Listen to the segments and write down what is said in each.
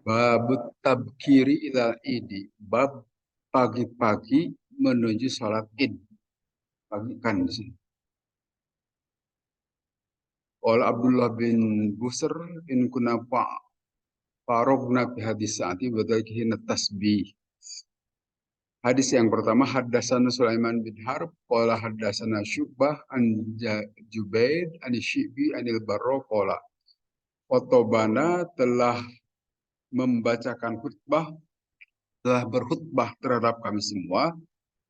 Bab tabkiri ilal idi. Bab pagi-pagi menuju sholat id. Pagi kan di sini. Qala Abdullah bin Busr in kunna farogna fi hadis saati badaihi tasbih. Hadis yang pertama haddatsana Sulaiman bin Harb qala haddatsana Syu'bah an Jubaid an Syibi anil Barra qala Otobana telah membacakan khutbah, telah berkhutbah terhadap kami semua.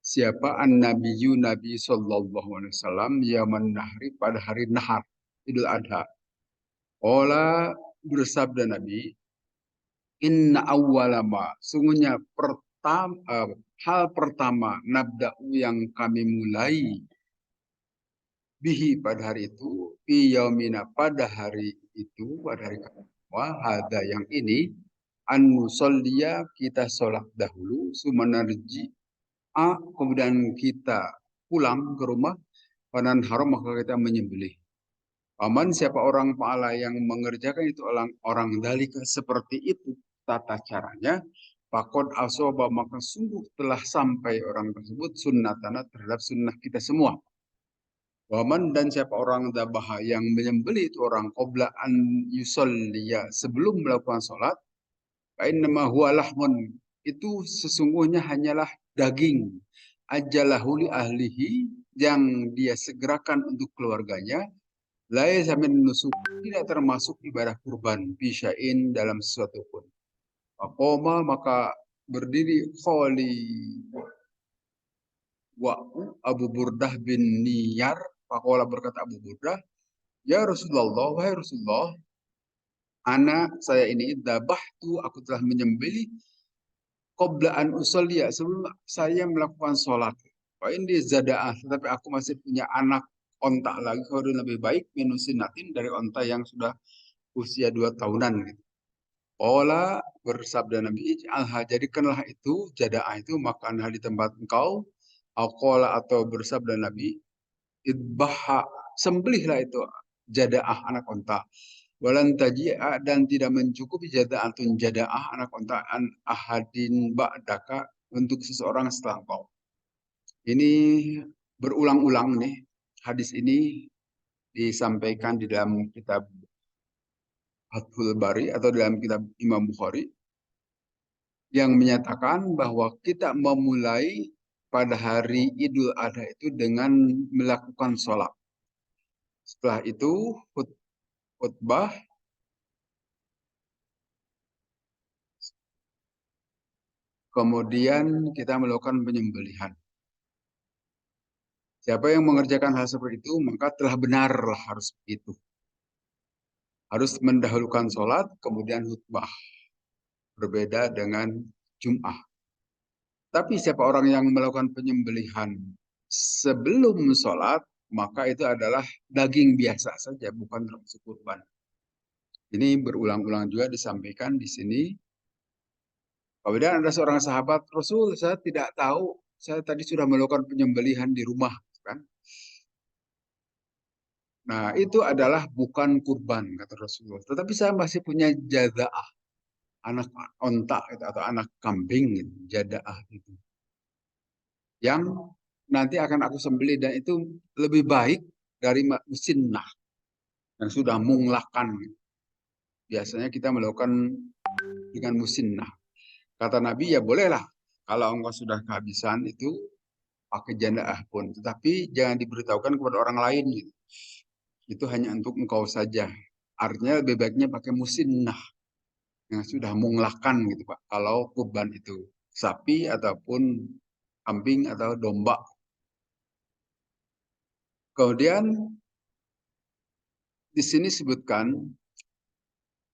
Siapa an-nabiyyu Nabi sallallahu alaihi wasallam yaman nahri pada hari nahar Idul Adha. Ola bersabda Nabi, inna awwalama sungguhnya hal pertama nabda'u yang kami mulai bihi pada hari itu fi yaumina pada hari itu pada hari kedua ada yang ini an nusalliya kita sholat dahulu sumanarji kemudian kita pulang ke rumah panan haram maka kita menyembelih. Paman siapa orang pahala yang mengerjakan itu orang dalika seperti itu tata caranya, pakod asoba maka sungguh telah sampai orang tersebut sunnatana terhadap sunnah kita semua. Waman dan siapa orang dabah yang menyembelih itu orang qobla an yusolliya sebelum melakukan sholat, kain nama huwa lahmun itu sesungguhnya hanyalah daging ajalahuli ahlihi yang dia segerakan untuk keluarganya. Lain sampai nusuk tidak termasuk ibadah kurban bisain dalam sesuatu pun. Akoma maka berdiri kholi wa Abu Burdah bin Niyar. Pakola berkata Abu Burdah, ya Rasulullah, wahai Rasulullah, anak saya ini dabah tu aku telah menyembelih qoblaan usollia sebelum saya melakukan sholat. Ini zadaah, tetapi aku masih punya anak onta lagi, kalau lebih baik minusinatin dari onta yang sudah usia 2 tahunan. Gitu. Ola bersabda Nabi, alha jadikanlah itu jadaah itu makanlah di tempat engkau. Akola atau bersabda Nabi, idbaha sembelihlah itu jadaah anak onta. Walan taji'a dan tidak mencukupi jada'atun jada'ah anak onta an ahadin ba'daka untuk seseorang setelah engkau. Ini berulang-ulang nih. Hadis ini disampaikan di dalam kitab Fathul Bari atau dalam kitab Imam Bukhari yang menyatakan bahwa kita memulai pada hari Idul Adha itu dengan melakukan sholat. Setelah itu khutbah, kemudian kita melakukan penyembelihan. Siapa yang mengerjakan hal seperti itu, maka telah benar harus begitu. Harus mendahulukan sholat, kemudian khutbah. Berbeda dengan Jum'ah. Tapi siapa orang yang melakukan penyembelihan sebelum sholat, maka itu adalah daging biasa saja, bukan termasuk kurban. Ini berulang-ulang juga disampaikan di sini. Kemudian ada seorang sahabat, Rasul, saya tidak tahu, saya tadi sudah melakukan penyembelihan di rumah. Kan? Nah, itu adalah bukan kurban, kata Rasulullah. Tetapi saya masih punya jadaah, anak onta atau anak kambing, gitu, jadaah itu. Yang nanti akan aku sembelih dan itu lebih baik dari musinnah yang sudah munglakan. Biasanya kita melakukan dengan musinnah. Kata Nabi, ya bolehlah. Kalau engkau sudah kehabisan itu pakai jadaah pun. Tetapi jangan diberitahukan kepada orang lain. Gitu. Itu hanya untuk engkau saja. Artinya lebih baiknya pakai musinnah yang sudah munglakan gitu Pak. Kalau kurban itu sapi ataupun kambing atau domba. Kemudian di sini sebutkan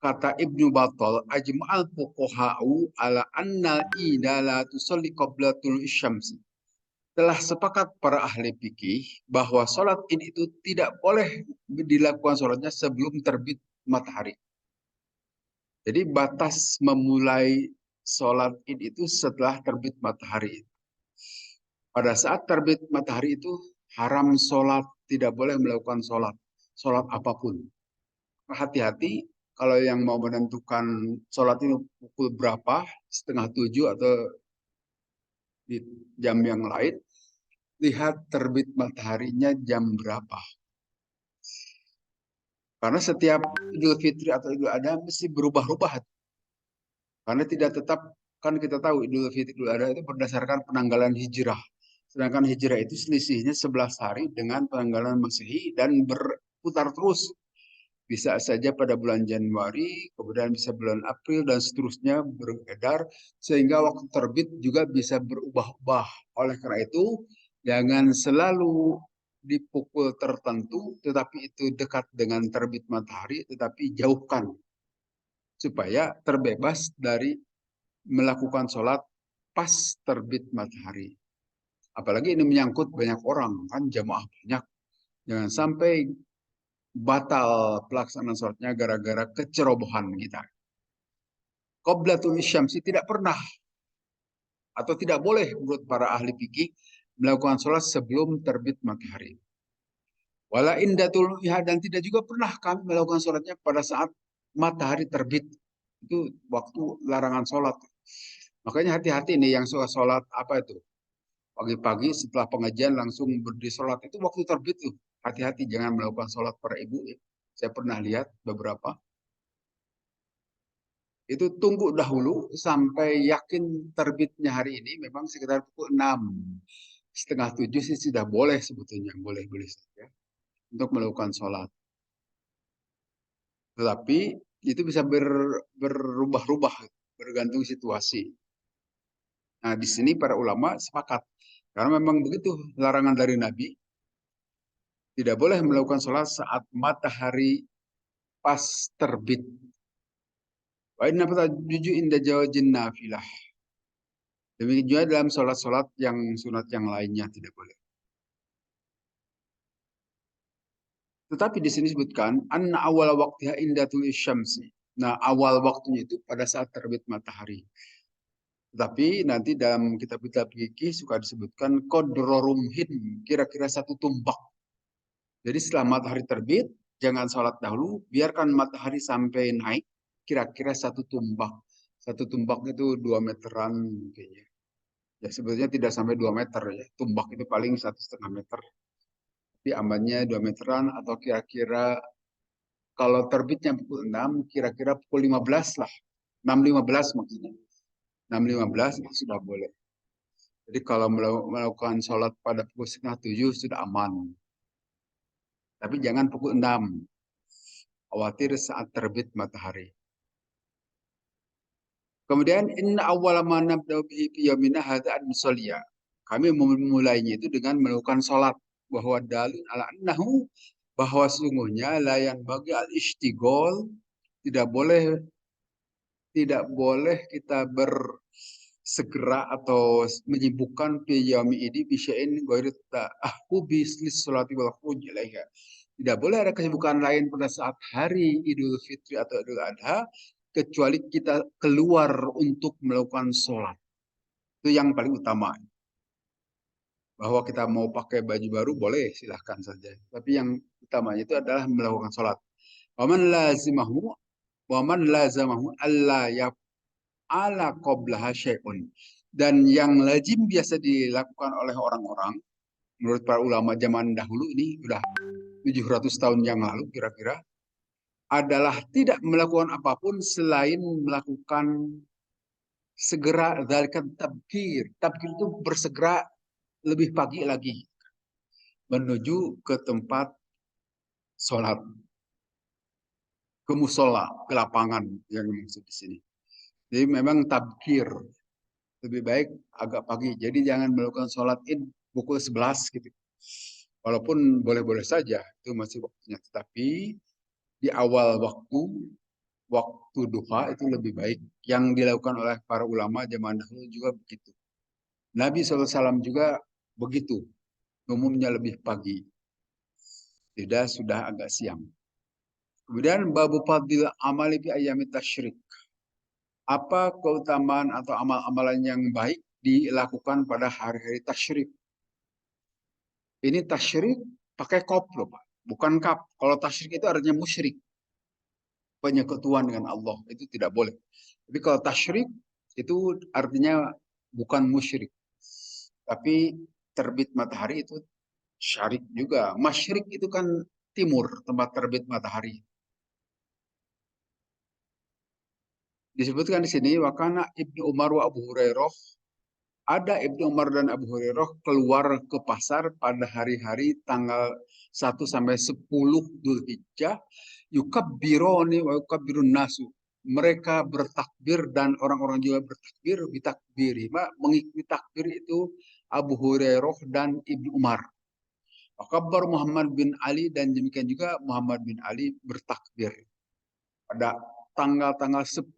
kata Ibnu Battal ajma'al fuqaha'u ala annal ida la tusalli qabla tulu'i syamsi. Telah sepakat para ahli fikih bahwa sholat id itu tidak boleh dilakukan sholatnya sebelum terbit matahari. Jadi batas memulai sholat id itu setelah terbit matahari. Pada saat terbit matahari itu haram sholat, tidak boleh melakukan sholat apapun. Hati-hati kalau yang mau menentukan sholat itu pukul berapa, setengah 7 atau di jam yang lain, lihat terbit mataharinya jam berapa. Karena setiap Idul Fitri atau Idul Adha mesti berubah-ubah. Karena tidak tetap, kan kita tahu Idul Fitri Idul Adha itu berdasarkan penanggalan hijrah. Sedangkan hijrah itu selisihnya 11 hari dengan penanggalan Masehi dan berputar terus. Bisa saja pada bulan Januari, kemudian bisa bulan April, dan seterusnya beredar, sehingga waktu terbit juga bisa berubah-ubah. Oleh karena itu, jangan selalu di pukul tertentu, tetapi itu dekat dengan terbit matahari, tetapi jauhkan, supaya terbebas dari melakukan sholat pas terbit matahari. Apalagi ini menyangkut banyak orang, kan jamaah banyak. Jangan sampai batal pelaksanaan sholatnya gara-gara kecerobohan kita. Qoblatul syamsi tidak pernah atau tidak boleh menurut para ahli fikih melakukan sholat sebelum terbit matahari. Wala indatul iha, dan tidak juga pernah kami melakukan sholatnya pada saat matahari terbit. Itu waktu larangan sholat. Makanya hati-hati nih yang suka sholat apa itu? Pagi-pagi setelah pengajian langsung berdiri sholat. Itu waktu terbit tuh. Hati-hati jangan melakukan sholat para ibu. Ya. Saya pernah lihat beberapa. Itu tunggu dahulu sampai yakin terbitnya hari ini memang sekitar pukul 6. Setengah 7 sih sudah boleh sebetulnya. Boleh-boleh saja untuk melakukan sholat. Tetapi itu bisa berubah-ubah bergantung situasi. Nah, di sini para ulama sepakat. Karena memang begitu larangan dari Nabi. Tidak boleh melakukan sholat saat matahari pas terbit. Wa inna juju inda jawajin nafilah. Demikian juga dalam sholat-sholat yang sunat yang lainnya tidak boleh. Tetapi di sini disebutkan anna awal waktiha indatul syamsi. Nah, awal waktunya itu pada saat terbit matahari. Tetapi nanti dalam kitab-kitab fikih suka disebutkan qadrorumhin, kira-kira satu tumbak. Jadi setelah matahari terbit, jangan sholat dahulu, biarkan matahari sampai naik, kira-kira satu tumbak. Satu tumbak itu 2 meteran kayaknya. Ya sebetulnya tidak sampai 2 meter ya. Tumbak itu paling 1,5 meter. Tapi amannya 2 meteran atau kira-kira kalau terbitnya pukul 6, kira-kira pukul 15 lah. 6.15 maksudnya. 6.15 itu sudah boleh. Jadi kalau melakukan sholat pada pukul setengah 7 sudah aman. Tapi jangan pukul 6. Khawatir saat terbit matahari. Kemudian inna awwala ma nabda'u bihi fi yaumina hadza an-musalliya. Kami memulainya itu dengan melakukan salat, bahwa dalil ala annahu, bahwa sungguhnya layan bagi al-istighol, tidak boleh kita bersegera atau menyibukkan fi yaumi ini bisya'in ghairi ta'ahhu bislis salati wal khuruj ilaiha. Tidak boleh ada kesibukan lain pada saat hari Idul Fitri atau Idul Adha kecuali kita keluar untuk melakukan sholat. Itu yang paling utama. Bahwa kita mau pakai baju baru boleh, silahkan saja. Tapi yang utamanya itu adalah melakukan sholat. Waman lazimahu, waman lazamahu alla yaf'ala qablaha syai'un. Dan yang lazim biasa dilakukan oleh orang-orang, menurut para ulama zaman dahulu ini, udah 700 tahun yang lalu kira-kira, adalah tidak melakukan apapun selain melakukan segera dari tabkir. Tabkir itu bersegera lebih pagi lagi menuju ke tempat sholat, ke musola, ke lapangan yang dimaksud di sini. Jadi memang tabkir lebih baik agak pagi. Jadi jangan melakukan sholat id pukul 11 gitu. Walaupun boleh-boleh saja itu masih waktunya, tetapi di awal waktu duha itu lebih baik. Yang dilakukan oleh para ulama zaman dahulu juga begitu. Nabi SAW juga begitu. Umumnya lebih pagi. Tidak sudah agak siang. Kemudian babu fadil amali fi ayyamit tasyrik. Apa keutamaan atau amal-amalan yang baik dilakukan pada hari-hari tasyrik? Ini tasyrik pakai kop loh, Pak. Bukan kap. Kalau tasyrik itu artinya musyrik. penyekutuan dengan Allah, itu tidak boleh. Tapi kalau tasyrik itu artinya bukan musyrik, tapi terbit matahari itu syarik juga. Masyrik itu kan timur, tempat terbit matahari. Disebutkan di sini wakana Ibnu Umar wa Abu Hurairah, ada Ibnu Umar dan Abu Hurairah keluar ke pasar pada hari-hari tanggal 1 sampai 10 Dzulhijjah, yukabbironi wa yukabbirun nasu. Mereka bertakbir dan orang-orang juga bertakbir, bitakbir. Mengikuti takbir itu Abu Hurairah dan Ibnu Umar. Kabar Muhammad bin Ali, dan demikian juga Muhammad bin Ali bertakbir pada tanggal-tanggal 10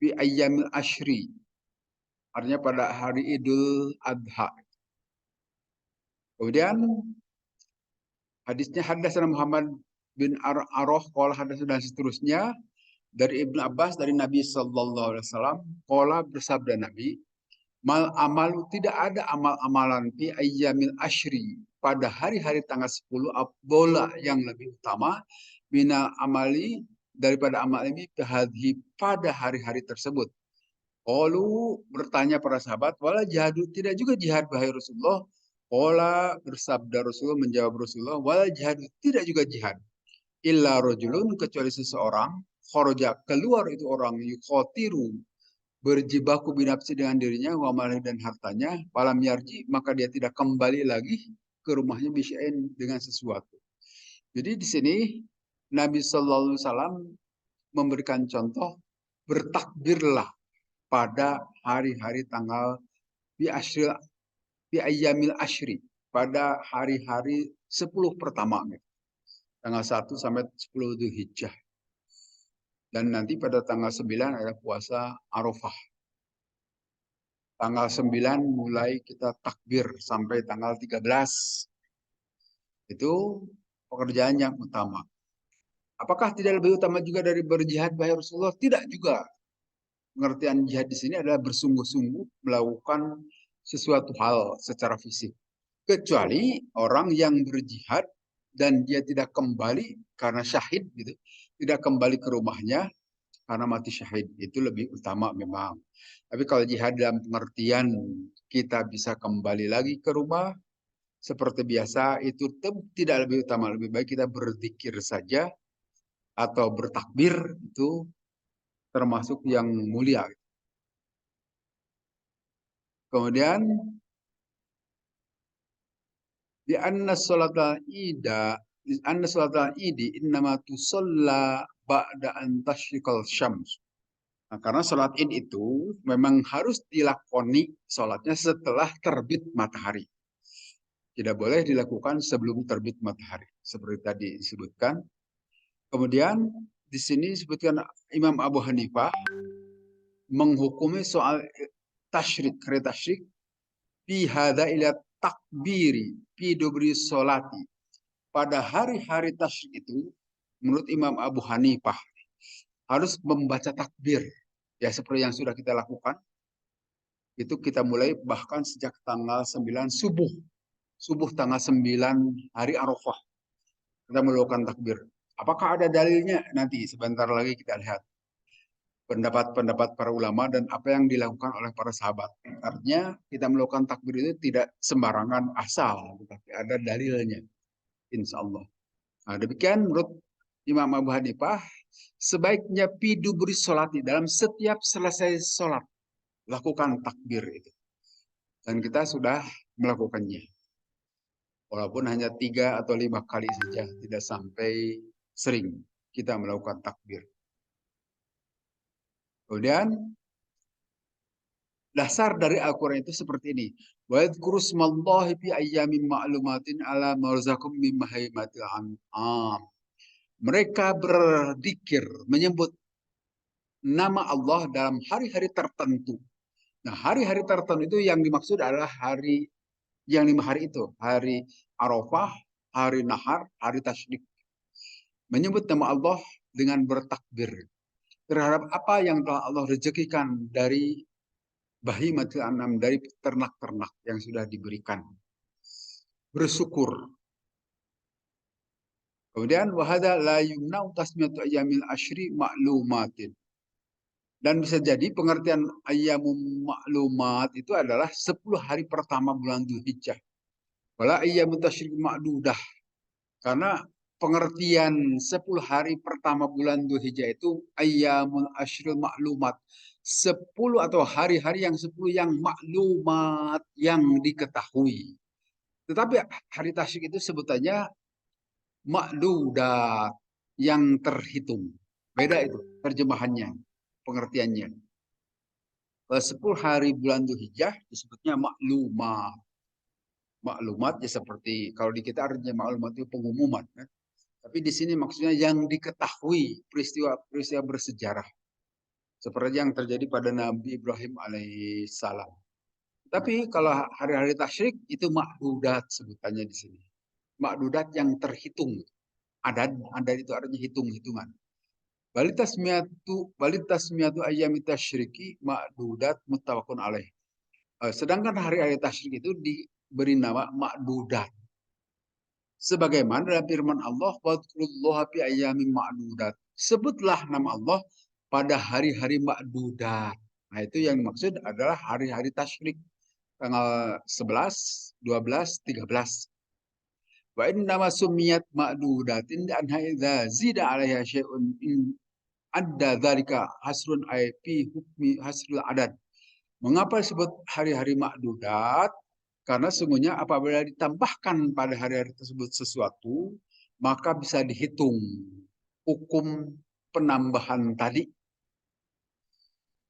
fi ayyamil ashri, artinya pada hari Idul Adha. Kemudian hadisnya hadasana Muhammad bin Aroh qala hadasana, dan seterusnya dari Ibnu Abbas dari Nabi sallallahu alaihi wasallam qala, bersabda Nabi, mal amalu, tidak ada amal-amalan fi ayyamil ashri, pada hari-hari tanggal 10 bola yang lebih utama minal amali, daripada amal ini pada hari-hari tersebut. Qalu, bertanya para sahabat, wala jihadu, tidak juga jihad wahai Rasulullah. Qala, bersabda Rasulullah, menjawab Rasulullah, wala jihadu, tidak juga jihad. Illa rajulun, kecuali seseorang, kharaja, keluar itu orang, yukhatiru, berjibaku binafsi dengan dirinya, wa malih, dan hartanya, palam yarji, maka dia tidak kembali lagi ke rumahnya bisya'in, dengan sesuatu. Jadi di sini Nabi Sallallahu Alaihi Wasallam memberikan contoh, bertakbirlah pada hari-hari tanggal bi ashril bi ayyamil ashri, pada hari-hari 10 pertama, tanggal 1 sampai 10 Dzulhijjah. Dan nanti pada tanggal 9 ada puasa Arafah. Tanggal 9 mulai kita takbir sampai tanggal 13. Itu pekerjaan yang utama. Apakah tidak lebih utama juga dari berjihad wahai Rasulullah? Tidak juga. Pengertian jihad di sini adalah bersungguh-sungguh melakukan sesuatu hal secara fisik. Kecuali orang yang berjihad dan dia tidak kembali karena syahid gitu, tidak kembali ke rumahnya karena mati syahid, itu lebih utama memang. Tapi kalau jihad dalam pengertian kita bisa kembali lagi ke rumah seperti biasa, itu tidak lebih utama. Lebih baik kita berzikir saja atau bertakbir, itu termasuk yang mulia. Kemudian di anna salatal ida, di anna salatal idi innama tusalla ba'da an tasyrikal syams. Nah, karena salat id itu memang harus dilakoni salatnya setelah terbit matahari. Tidak boleh dilakukan sebelum terbit matahari, seperti tadi disebutkan. Kemudian di sini disebutkan Imam Abu Hanifah menghukumi soal tasyrik, tasyrik fi hadza ila takbiri fi dubri solati. Pada hari-hari tasyrik itu, menurut Imam Abu Hanifah, harus membaca takbir. Ya, seperti yang sudah kita lakukan. Itu kita mulai bahkan sejak tanggal 9 subuh. Subuh tanggal 9 hari Arafah. Kita melakukan takbir. Apakah ada dalilnya? Nanti sebentar lagi kita lihat pendapat-pendapat para ulama dan apa yang dilakukan oleh para sahabat. Artinya kita melakukan takbir itu tidak sembarangan asal, tetapi ada dalilnya. Insya Allah. Nah, demikian menurut Imam Abu Hanifah, sebaiknya pidu beri sholat dalam setiap selesai sholat. Lakukan takbir itu. Dan kita sudah melakukannya. Walaupun hanya 3 atau 5 kali saja, tidak sampai sering kita melakukan takbir. Kemudian dasar dari Al-Quran itu seperti ini. Wa yadhkuru smallahi fi ayyamin ma'lumatin ala marzakum min mahaimatil an'am. Mereka berzikir, menyebut nama Allah dalam hari-hari tertentu. Nah, hari-hari tertentu itu yang dimaksud adalah hari yang 5 hari itu. Hari Arafah, hari Nahar, hari Tasyrik. Menyebut nama Allah dengan bertakbir terhadap apa yang telah Allah rezekikan dari bahimatul anam, dari ternak-ternak yang sudah diberikan. Bersyukur. Kemudian wahada la yumna'u tasmiyatu ayyamil asyri ma'lumatin. Dan bisa jadi pengertian ayyamum ma'lumat itu adalah 10 hari pertama bulan Dzulhijjah. Wala ayyamut tasyrik ma'dudah. Karena pengertian 10 hari pertama bulan Dzulhijjah itu ayyamul asyrul ma'lumat. 10 atau hari-hari yang 10 yang maklumat, yang diketahui. Tetapi hari tasyrik itu sebutannya makdudat, yang terhitung. Beda itu terjemahannya, pengertiannya. 10 hari bulan Dzulhijjah disebutnya maklumat. Maklumat ya seperti kalau di kita artinya maklumat itu pengumuman. Kan? Tapi di sini maksudnya yang diketahui peristiwa-peristiwa bersejarah. Seperti yang terjadi pada Nabi Ibrahim alaihissalam. Tapi kalau hari-hari tasyrik itu makdudat sebutannya di sini. Makdudat yang terhitung. Adat itu artinya hitung-hitungan. Balitasmiyatu ayyami tasyriki makdudat muttafaqun alaih. Sedangkan hari-hari tasyrik itu diberi nama makdudat. Sebagaimana dalam firman Allah, "Wadkurullaha fi ayyamin ma'dudat." Sebutlah nama Allah pada hari-hari makdudat. Nah, itu yang dimaksud adalah hari-hari tasyrik. Tanggal 11, 12, 13. Wa innama sumiyat ma'dudatin anha idza zida 'alaiha syai'un in adda dzalika hasrun ay fi hukmi hasrul adad. Mengapa disebut hari-hari makdudat? Karena sungguhnya apabila ditambahkan pada hari-hari tersebut sesuatu, maka bisa dihitung hukum penambahan tadi.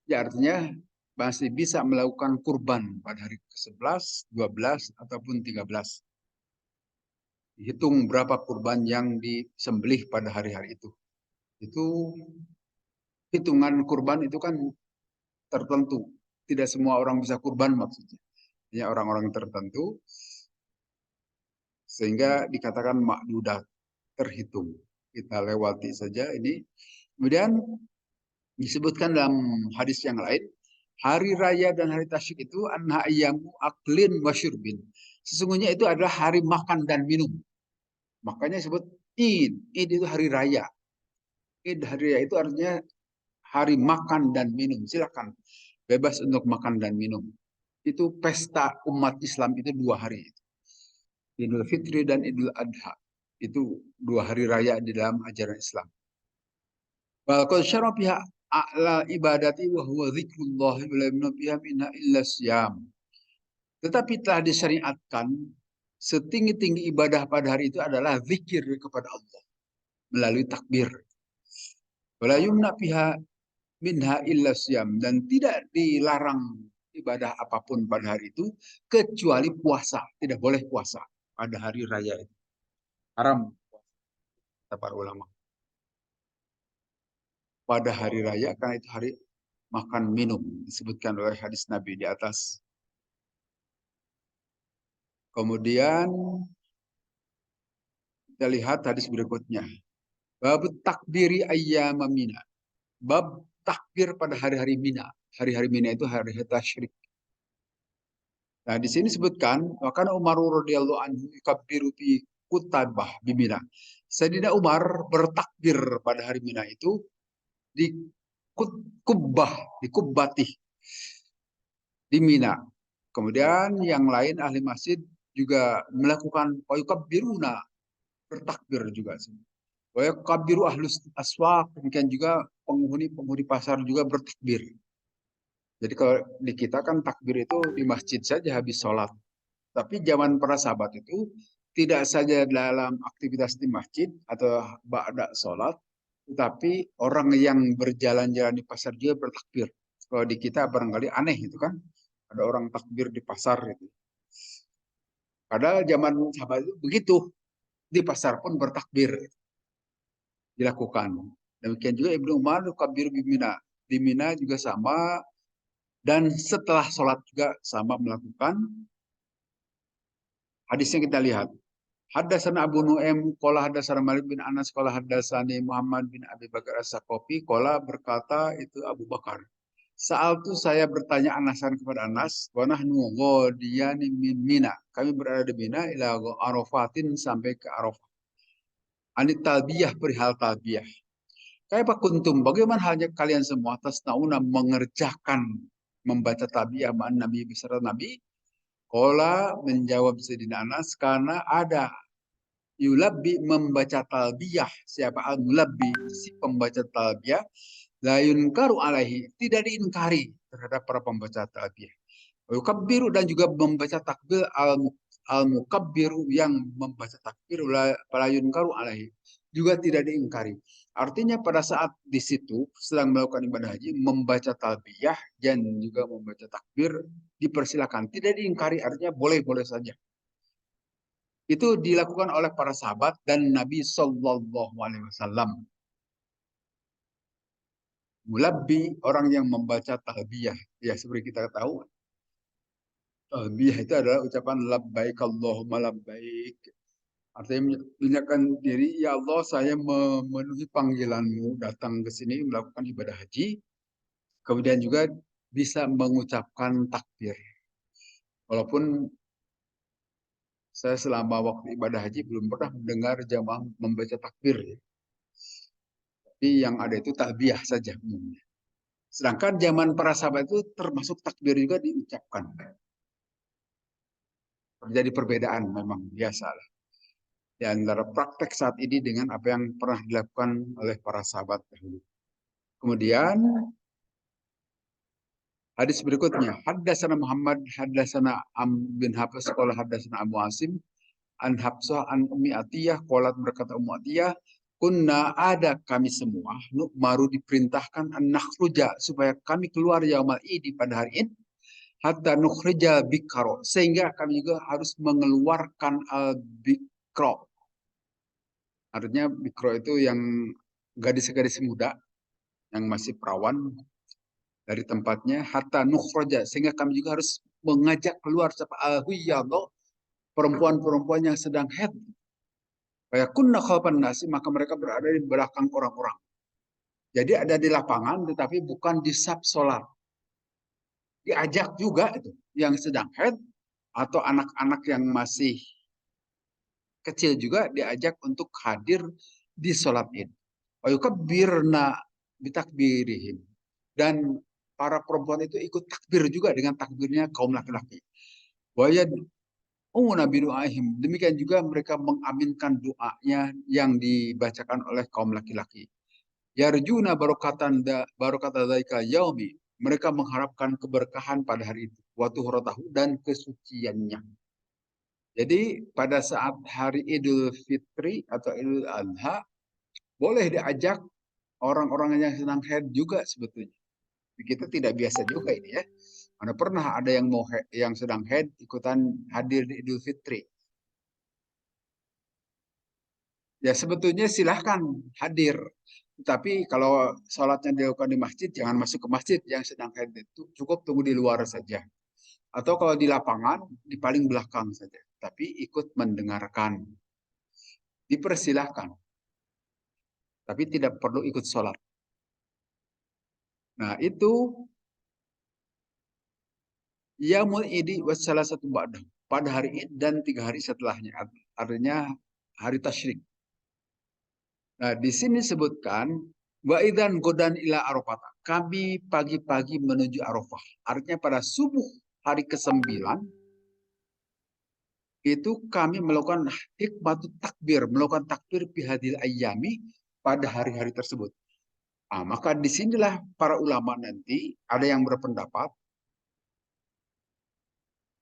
Ya artinya masih bisa melakukan kurban pada hari ke-11, 12, ataupun 13. Dihitung berapa kurban yang disembelih pada hari-hari itu. Itu hitungan kurban itu kan tertentu. Tidak semua orang bisa kurban maksudnya. Ya, orang-orang tertentu sehingga dikatakan makdudat, terhitung. Kita lewati saja ini. Kemudian disebutkan dalam hadis yang lain, hari raya dan hari tasyrik itu anha ayyamu aklin wa syurbin. Sesungguhnya itu adalah hari makan dan minum. Makanya disebut Id. Id itu hari raya. Id hari raya itu artinya hari makan dan minum. Silakan bebas untuk makan dan minum. Itu pesta umat Islam itu 2 hari. Idul Fitri dan Idul Adha. Itu 2 hari raya di dalam ajaran Islam. Wal syara fiha a'la ibadati wa huwa dzikrullah wa lam fiha minha illa syam. Tetapi telah disyariatkan setinggi-tinggi ibadah pada hari itu adalah zikir kepada Allah melalui takbir. Wala yumna fiha minha illa syam, dan tidak dilarang ibadah apapun pada hari itu kecuali puasa. Tidak boleh puasa pada hari raya itu. Haram kata para ulama. Pada hari raya karena itu hari makan minum disebutkan oleh hadis Nabi di atas. Kemudian kita lihat hadis berikutnya. Bab takbiri ayyama mina. Bab takbir pada hari-hari Mina. Hari-hari Mina itu hari-hari tasyrik. Nah, di sini disebutkan, maka Umar radhiyallahu anhu yukabbiru fi kutabah di Mina. Sayyidina Umar bertakbir pada hari Mina itu di kubbah, di kubbati di Mina. Kemudian yang lain ahli masjid juga melakukan wayukabbiruna, bertakbir juga. Wayukabbiru ahlus aswaq, demikian juga penghuni pasar juga bertakbir. Jadi kalau di kita kan takbir itu di masjid saja habis sholat. Tapi zaman para sahabat itu tidak saja dalam aktivitas di masjid atau ba'da sholat, tetapi orang yang berjalan-jalan di pasar juga bertakbir. Kalau di kita barangkali aneh itu kan, ada orang takbir di pasar itu. Padahal zaman sahabat itu begitu, di pasar pun bertakbir dilakukan. Demikian juga Ibnu Umar takbir di Mina. Di Mina juga sama, dan setelah sholat juga sama melakukan. Hadisnya kita lihat. Haddatsana Abu Nu'aim qala haddatsana Malik bin Anas qala haddatsani Muhammad bin Abi Bakar As-Saqafi qala berkata itu Abu Bakar. Saat itu saya bertanya Anasan kepada Anas, wa nahnu ghadiyani min Mina. Kami berada di Mina ila Arafatin sampai ke Arafah. Anit talbiyah, perihal talbiyah. Kaifa kuntum, bagaimana halnya kalian semua tasnauna mengerjakan membaca talbiyah ma'an Nabi beserta Nabi? Qala, menjawab Sayyidina Anas, karena ada yulabbi, membaca talbiyah. Siapa al-mulabbi, si pembaca talbiyah, la yunkaru alaihi, tidak diingkari terhadap para pembaca talbiyah. Yukabbiru, dan juga membaca takbir al-mukabbiru, yang membaca takbir la yunkaru alaihi, juga tidak diingkari. Artinya pada saat di situ sedang melakukan ibadah haji, membaca talbiyah dan juga membaca takbir dipersilakan, tidak diingkari, artinya boleh-boleh saja. Itu dilakukan oleh para sahabat dan Nabi Shallallahu Alaihi Wasallam. Mulabbi, orang yang membaca talbiyah. Ya, seperti kita tahu, talbiyah itu adalah ucapan labbaik Allahumma labbaik. Artinya menyatakan diri, ya Allah, saya memenuhi panggilanmu datang ke sini melakukan ibadah haji. Kemudian juga bisa mengucapkan takbir. Walaupun saya selama waktu ibadah haji belum pernah mendengar jamaah membaca takbir. Tapi yang ada itu talbiyah saja umumnya. Sedangkan zaman para sahabat itu termasuk takbir juga diucapkan. Terjadi perbedaan memang biasa lah. Di antara praktek saat ini dengan apa yang pernah dilakukan oleh para sahabat dahulu. Kemudian hadis berikutnya, haddatsana Muhammad haddatsana Am bin Hafiz qala haddatsana Abu Asim an Hafsah an Ummi Atiyah qalat, berkata Ummu Atiyah, kunna, ada kami semua, baru diperintahkan an nakhruja, supaya kami keluar yaumal idi, pada hari Id, hatta nukhrija bikro, sehingga kami juga harus mengeluarkan al bikro. Artinya bikro itu yang gadis-gadis muda yang masih perawan dari tempatnya, hatta nukhroja, sehingga kami juga harus mengajak keluar siapa al-huyadho, perempuan-perempuan yang sedang haid. Kayak kunna khalfan nasi, maka mereka berada di belakang orang-orang. Jadi ada di lapangan tetapi bukan di saf solat. Diajak juga itu yang sedang haid atau anak-anak yang masih kecil juga diajak untuk hadir di sholat id. Wayukabbirna bitakbirihim. Dan para perempuan itu ikut takbir juga dengan takbirnya kaum laki-laki. Wayad Nabi doaihim. Demikian juga mereka mengaminkan doanya yang dibacakan oleh kaum laki-laki. Yarjuna barokatan barokata dzaika yaumi. Mereka mengharapkan keberkahan pada hari itu. Waktu huratahu, dan kesuciannya. Jadi pada saat hari Idul Fitri atau Idul Adha, boleh diajak orang-orang yang sedang haid juga sebetulnya. Kita tidak biasa juga ini ya. Mana pernah ada yang mau yang sedang haid ikutan hadir di Idul Fitri. Ya sebetulnya silahkan hadir. Tapi kalau sholatnya dilakukan di masjid, jangan masuk ke masjid yang sedang haid itu. Cukup tunggu di luar saja. Atau kalau di lapangan, di paling belakang saja. Tapi ikut mendengarkan. Dipersilahkan. Tapi tidak perlu ikut sholat. Nah itu yaumul idi salah satu ba'dah, pada hari id dan 3 hari setelahnya, artinya hari tasyrik. Nah di sini sebutkan wa idzan godan ila arafah, kami pagi-pagi menuju Arafah, artinya pada subuh hari ke-9 itu kami melakukan hikmatut takbir, melakukan takbir bihadil ayyami, pada hari-hari tersebut. Nah, maka disinilah para ulama nanti ada yang berpendapat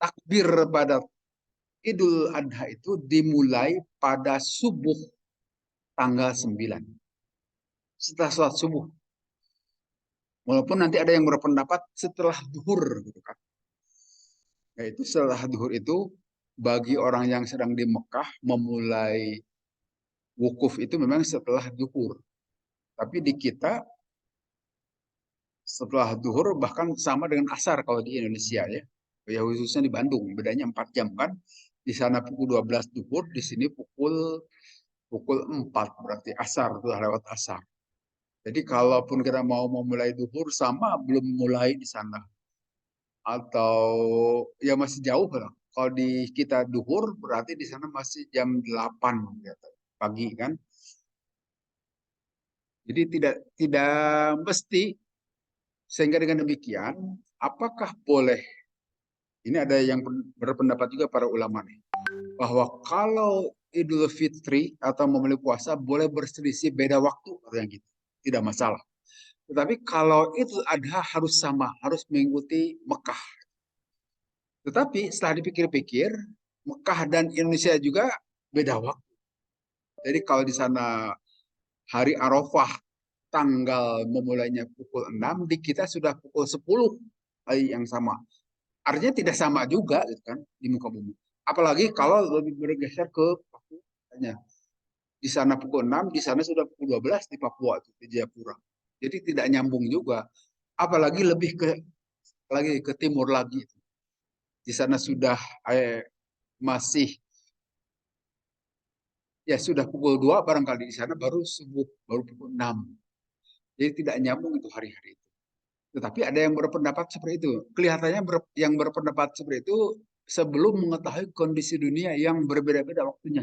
takbir pada Idul Adha itu dimulai pada subuh tanggal 9. Setelah sholat subuh. Walaupun nanti ada yang berpendapat setelah duhur gitu kan. Yaitu setelah duhur itu bagi orang yang sedang di Mekah memulai wukuf itu memang setelah duhur. Tapi di kita setelah duhur bahkan sama dengan asar kalau di Indonesia ya. Ya khususnya di Bandung, bedanya 4 jam kan. Di sana pukul 12 duhur, di sini pukul 4, berarti asar, sudah lewat asar. Jadi kalaupun kita mau memulai duhur sama belum mulai di sana. Atau ya masih jauh lah. Kalau di kita duhur berarti di sana masih jam 8 gitu, pagi kan. Jadi tidak mesti, sehingga dengan demikian apakah boleh, ini ada yang berpendapat juga para ulama nih, bahwa kalau Idul Fitri atau memulai puasa boleh berselisih beda waktu atau yang gitu, tidak masalah. Tetapi kalau Idul Adha harus sama, harus mengikuti Mekah. Tetapi setelah dipikir-pikir, Mekah dan Indonesia juga beda waktu. Jadi kalau di sana hari Arafah tanggal memulainya pukul 6, di kita sudah pukul 10 hari yang sama. Artinya tidak sama juga gitu kan di muka bumi. Apalagi kalau lebih bergeser ke Papua. Di sana pukul 6, di sana sudah pukul 12 di Papua, di Jayapura. Jadi tidak nyambung juga. Apalagi lebih ke timur lagi. Di sana sudah masih ya sudah pukul 2 barangkali, di sana baru subuh, baru pukul 6. Jadi tidak nyambung itu hari-hari itu. Tetapi ada yang berpendapat seperti itu. Kelihatannya yang berpendapat seperti itu sebelum mengetahui kondisi dunia yang berbeda-beda waktunya.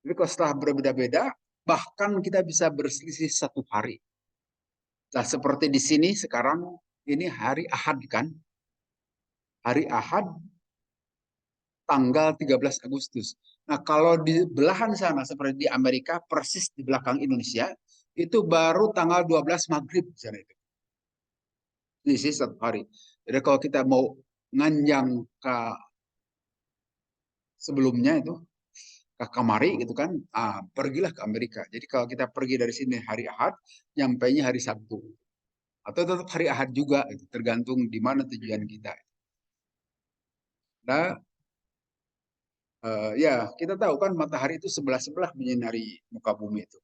Jadi kalau setelah berbeda-beda, bahkan kita bisa berselisih 1 hari. Nah, seperti di sini sekarang ini hari Ahad kan? Hari Ahad tanggal 13 Agustus. Nah, kalau di belahan sana seperti di Amerika, persis di belakang Indonesia, itu baru tanggal 12 Maghrib di sana itu. Ini sih 1 hari. Jadi kalau kita mau nganjang ke sebelumnya itu, ke kamari gitu kan, pergilah ke Amerika. Jadi kalau kita pergi dari sini hari Ahad, nyampainya hari Sabtu. Atau tetap hari Ahad juga, gitu, tergantung di mana tujuan kita. Nah, ya kita tahu kan matahari itu sebelah-sebelah menyinari muka bumi itu.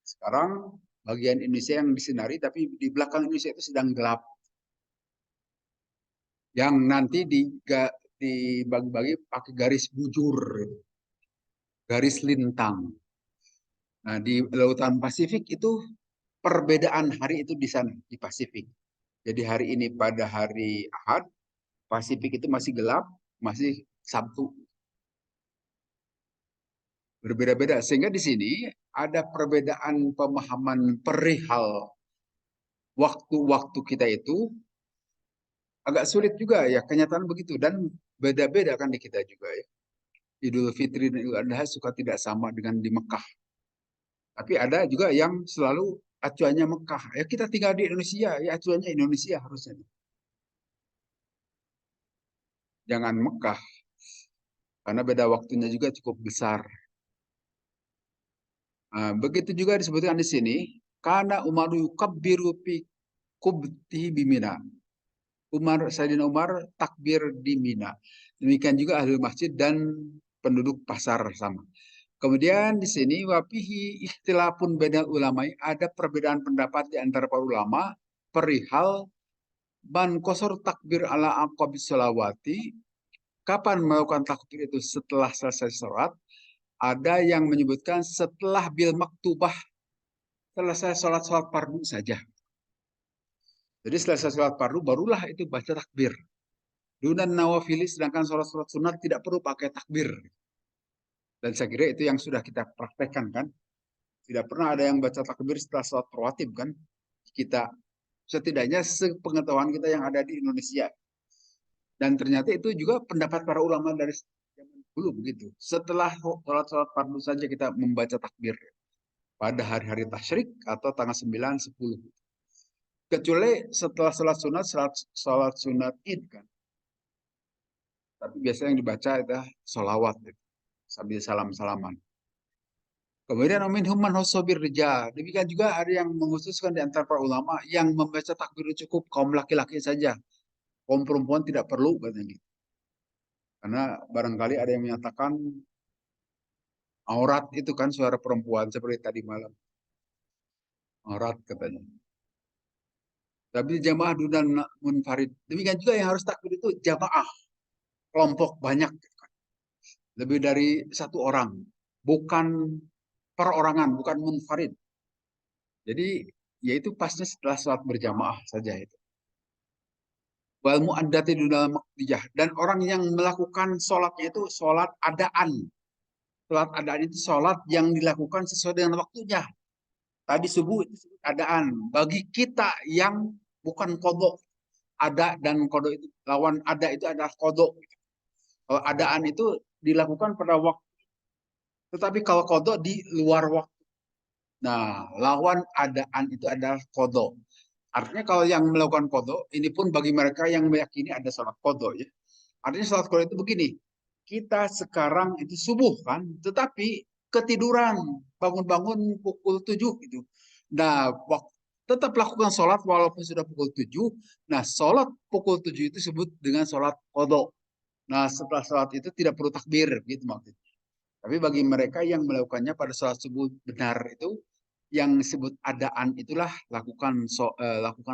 Sekarang bagian Indonesia yang disinari, tapi di belakang Indonesia itu sedang gelap. Yang nanti dibagi-bagi pakai garis bujur, garis lintang. Nah, di Lautan Pasifik itu perbedaan hari itu di sana, di Pasifik. Jadi hari ini pada hari Ahad, Pasifik itu masih gelap, masih Sabtu. Berbeda-beda. Sehingga di sini ada perbedaan pemahaman perihal waktu-waktu kita itu agak sulit juga ya. Kenyataan begitu. Dan beda-beda kan di kita juga ya. Idul Fitri dan Idul Adha suka tidak sama dengan di Mekah. Tapi ada juga yang selalu acuannya Mekah. Ya kita tinggal di Indonesia, ya acuannya Indonesia harusnya. Jangan Mekah. Karena beda waktunya juga cukup besar. Nah, begitu juga disebutkan di sini. Karena Umar yukabbiru fi kubtihi bimina. Sayyidina Umar takbir di Mina. Demikian juga ahli masjid dan penduduk pasar sama. Kemudian di sini wafihi ikhtilafun bainal ulama, ada perbedaan pendapat di antara para ulama perihal ban kosor takbir ala aqabis sholawati. Kapan melakukan takbir itu setelah selesai sholat? Ada yang menyebutkan setelah bil maktubah, selesai sholat fardu saja. Jadi selesai sholat fardu barulah itu baca takbir. Dunan nawafili, sedangkan sholat-sholat sunat tidak perlu pakai takbir. Dan saya kira itu yang sudah kita praktekkan kan. Tidak pernah ada yang baca takbir setelah sholat rawatib kan. Kita setidaknya sepengetahuan kita yang ada di Indonesia. Dan ternyata itu juga pendapat para ulama dari zaman dulu begitu. Setelah sholat-sholat fardu saja kita membaca takbir. Pada hari-hari tasyrik atau tanggal 9, 10. Kecuali setelah sholat sunat, sholat sunat id kan. Tapi biasanya yang dibaca adalah sholawat. Gitu. Sambil salam-salaman. Kemudian amin human hosobir rijal. Demikian juga ada yang mengkhususkan di antara para ulama yang membaca takbir cukup kaum laki-laki saja. Kaum perempuan tidak perlu katanya gitu. Karena barangkali ada yang menyatakan aurat itu kan suara perempuan seperti tadi malam. Aurat katanya. Tapi jamaah dan munfarid. Demikian juga yang harus takbir itu jamaah. Kelompok banyak. Gitu kan. Lebih dari 1 orang. Bukan perorangan, bukan munfarid. Jadi yaitu pasnya setelah sholat berjamaah saja itu. Wal mu'addati dunal maqdiyah, dan orang yang melakukan sholatnya itu sholat adaan. Sholat adaan itu sholat yang dilakukan sesuai dengan waktunya. Tadi subuh itu adaan. Bagi kita yang bukan kodok, ada dan kodok itu lawan ada itu adalah kodok. Kalau adaan itu dilakukan pada waktu, tetapi kalau kodok di luar waktu. Nah, lawan adaan itu adalah kodok. Artinya kalau yang melakukan kodok, ini pun bagi mereka yang meyakini ada sholat kodok ya. Artinya sholat kodok itu begini, kita sekarang itu subuh kan, tetapi ketiduran, bangun-bangun pukul 7 gitu. Nah, tetap lakukan sholat walaupun sudah pukul 7. Nah, sholat pukul 7 itu disebut dengan sholat kodok. Nah, setelah sholat itu tidak perlu takbir, gitu maksudnya. Tapi bagi mereka yang melakukannya pada sholat subuh benar itu, yang disebut adaan itulah lakukan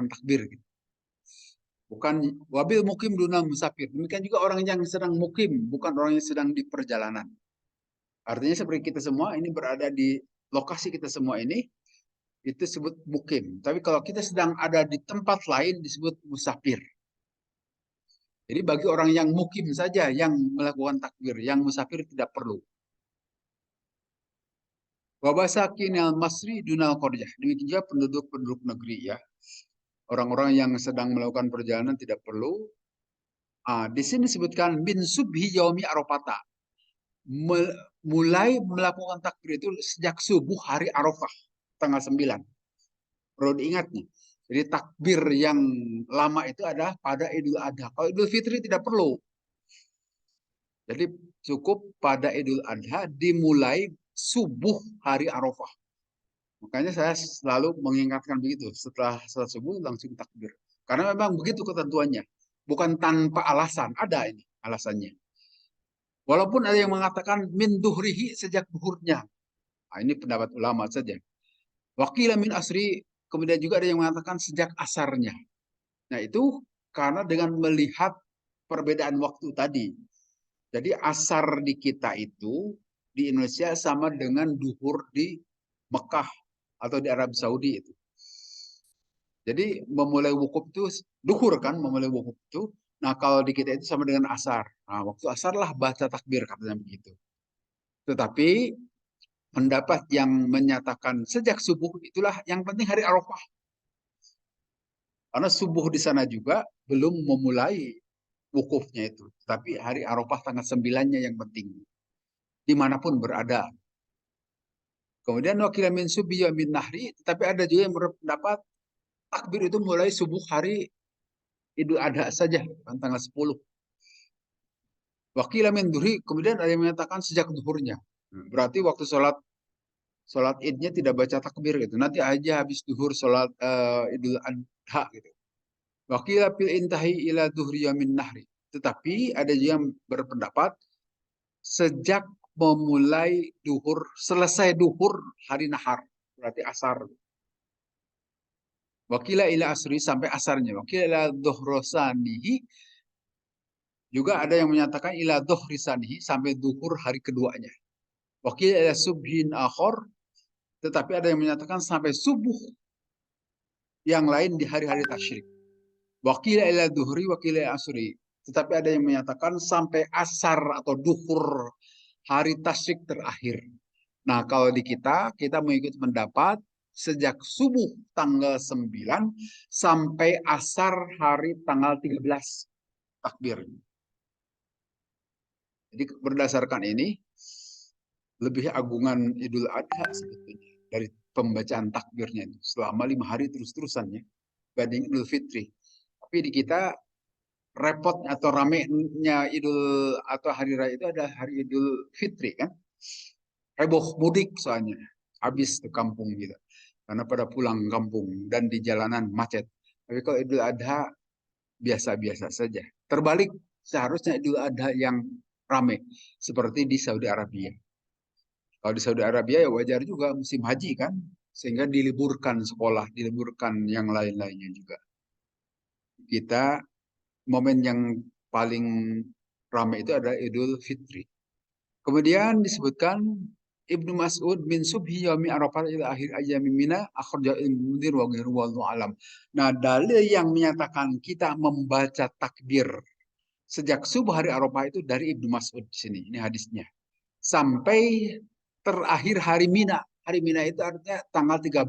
takbir. Gitu. Bukan wabil mukim duna musafir. Demikian juga orang yang sedang mukim, bukan orang yang sedang di perjalanan. Artinya seperti kita semua ini berada di lokasi kita semua ini, itu disebut mukim. Tapi kalau kita sedang ada di tempat lain disebut musafir. Jadi bagi orang yang mukim saja yang melakukan takbir, yang musafir tidak perlu. Wabasakin al-masri dunal korjah. Demikian juga penduduk-penduduk negeri ya. Orang-orang yang sedang melakukan perjalanan tidak perlu. Di sini disebutkan bin subhi yaumi arafata. Mulai melakukan takbir itu sejak subuh hari Arafah tanggal 9. Perlu diingat nih. Jadi takbir yang lama itu ada pada Idul Adha. Kalau Idul Fitri tidak perlu. Jadi cukup pada Idul Adha dimulai subuh hari Arafah. Makanya saya selalu mengingatkan begitu. Setelah salat subuh langsung takbir. Karena memang begitu ketentuannya. Bukan tanpa alasan. Ada ini alasannya. Walaupun ada yang mengatakan min duhrihi sejak duhurnya. Nah, ini pendapat ulama saja. Wakilah min asri. Kemudian juga ada yang mengatakan sejak asarnya. Nah itu karena dengan melihat perbedaan waktu tadi. Jadi asar di kita itu di Indonesia sama dengan duhur di Mekah atau di Arab Saudi itu. Jadi memulai wukuf itu duhur kan, memulai wukuf itu. Nah kalau di kita itu sama dengan asar. Nah waktu asar lah baca takbir katanya begitu. Tetapi pendapat yang menyatakan sejak subuh itulah yang penting hari Arafah. Karena subuh di sana juga belum memulai wukufnya itu. Tapi hari Arafah tanggal 9-nya yang penting. Dimanapun berada. Kemudian wakil min subi min nahri. Tapi ada juga yang berpendapat takbir itu mulai subuh hari Idul Adha saja. Kan, tanggal 10. Wakil min duhri. Kemudian ada yang mengatakan sejak duhurnya. Berarti waktu sholat idnya tidak baca takbir gitu. Nanti aja habis duhur sholat Idul Adha gitu. Wakila fil intahi ila duhri yamin nahri. Tetapi ada juga yang berpendapat sejak memulai duhur, selesai duhur hari nahar. Berarti asar. Wakila ila asri sampai asarnya. Wakila ila duhrosanihi. Juga ada yang menyatakan ila duhrisanihi sampai duhur hari keduanya. Wakila ila subhin akhor. Tetapi ada yang menyatakan sampai subuh yang lain di hari-hari tasyrik. Wakila ila duhri, wakila ila asri. Tetapi ada yang menyatakan sampai asar atau duhur hari tasyrik terakhir. Nah, kalau di kita mengikuti pendapat sejak subuh tanggal 9 sampai asar hari tanggal 13 takbir. Jadi berdasarkan ini, lebih agungan Idul Adha sebetulnya dari pembacaan takbirnya itu selama 5 hari terus-terusannya banding Idul Fitri. Tapi di kita repot atau ramenya Idul atau hari raya itu ada hari Idul Fitri kan. Heboh mudik soalnya. Habis ke kampung gitu. Karena pada pulang kampung dan di jalanan macet. Tapi kalau Idul Adha biasa-biasa saja. Terbalik seharusnya Idul Adha yang ramai. Seperti di Saudi Arabia. Kalau di Saudi Arabia ya wajar juga musim haji kan. Sehingga diliburkan sekolah, diliburkan yang lain-lainnya juga. Kita momen yang paling ramai itu adalah Idul Fitri. Kemudian disebutkan Ibnu Mas'ud min subhi yaumi Arafah ila akhir ayami mina akhraja al-Munzir wa ghairu wallahu alam. Nah, dalil yang menyatakan kita membaca takbir sejak subuh hari Arafah itu dari Ibnu Mas'ud di sini. Ini hadisnya. Sampai terakhir hari Mina. Hari Mina itu artinya tanggal 13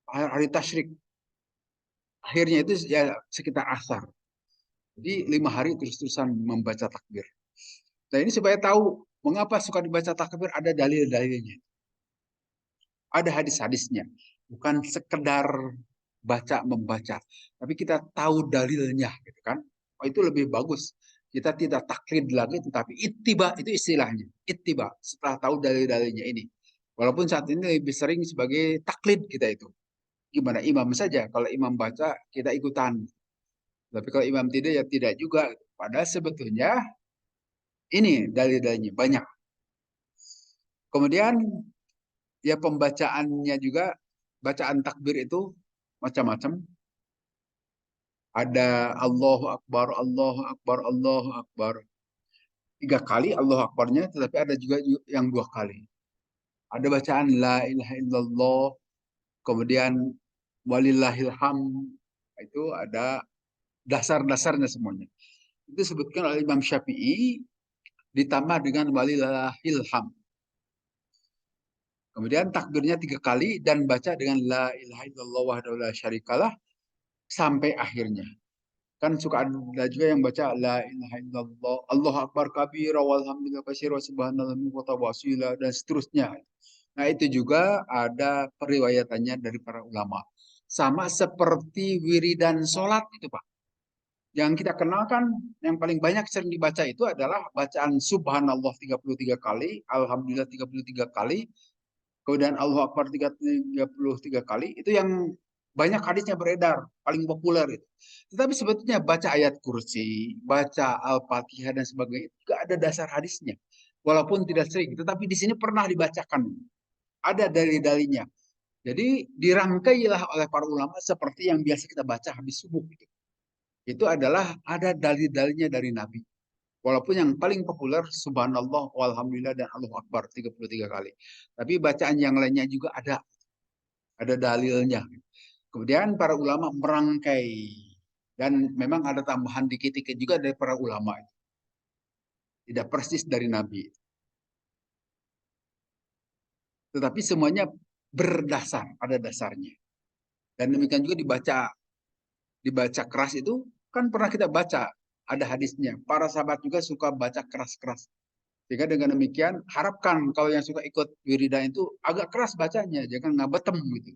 hari tasyrik. Akhirnya itu ya sekitar asar. Jadi 5 hari terus-terusan membaca takbir. Nah ini supaya tahu mengapa suka dibaca takbir, ada dalil-dalilnya. Ada hadis-hadisnya. Bukan sekedar baca membaca, tapi kita tahu dalilnya, gitu kan? Oh, itu lebih bagus. Kita tidak taklid lagi, tetapi ittiba itu istilahnya. Ittiba setelah tahu dalil-dalilnya ini. Walaupun saat ini lebih sering sebagai taklid kita itu. Gimana imam saja, kalau imam baca kita ikutan. Tapi kalau imam tidak ya tidak juga. Padahal sebetulnya ini dalil-dalilnya banyak. Kemudian ya pembacaannya juga, bacaan takbir itu macam-macam. Ada Allahu Akbar, Allahu Akbar, Allahu Akbar. 3 kali Allahu Akbarnya, tetapi ada juga yang 2 kali. Ada bacaan La ilaha illallah, kemudian walillahil hamd. Itu ada dasar-dasarnya semuanya. Itu disebutkan oleh Imam Syafi'i, ditambah dengan walillahil hamd. Kemudian takbirnya 3 kali dan baca dengan La ilaha illallah wahdahu la syarikalah sampai akhirnya. Kan suka ada juga yang baca La ilaha illallah, Allahu akbar kabira walhamdulillah katsira wa subhanallah wa wasila dan seterusnya. Nah, itu juga ada periwayatannya dari para ulama. Sama seperti wiridan sholat itu, Pak. Yang kita kenalkan, yang paling banyak sering dibaca itu adalah bacaan Subhanallah 33 kali, Alhamdulillah 33 kali, kemudian Allahu Akbar 33 kali. Itu yang banyak hadisnya beredar, paling populer itu. Tetapi sebetulnya baca ayat kursi, baca Al-Fatihah dan sebagainya, juga ada dasar hadisnya. Walaupun tidak sering, tetapi di sini pernah dibacakan. Ada dalil-dalilnya. Jadi dirangkailah oleh para ulama seperti yang biasa kita baca habis subuh. Itu adalah ada dalil-dalilnya dari Nabi. Walaupun yang paling populer Subhanallah, Walhamdulillah, dan Allahu Akbar 33 kali. Tapi bacaan yang lainnya juga ada dalilnya. Kemudian para ulama merangkai. Dan memang ada tambahan dikit-dikit juga dari para ulama. Tidak persis dari Nabi. Tetapi semuanya berdasar, ada dasarnya. Dan demikian juga dibaca keras itu kan pernah kita baca, ada hadisnya. Para sahabat juga suka baca keras-keras. Sehingga dengan demikian harapkan kalau yang suka ikut wiridan itu agak keras bacanya, jangan ngabetem gitu.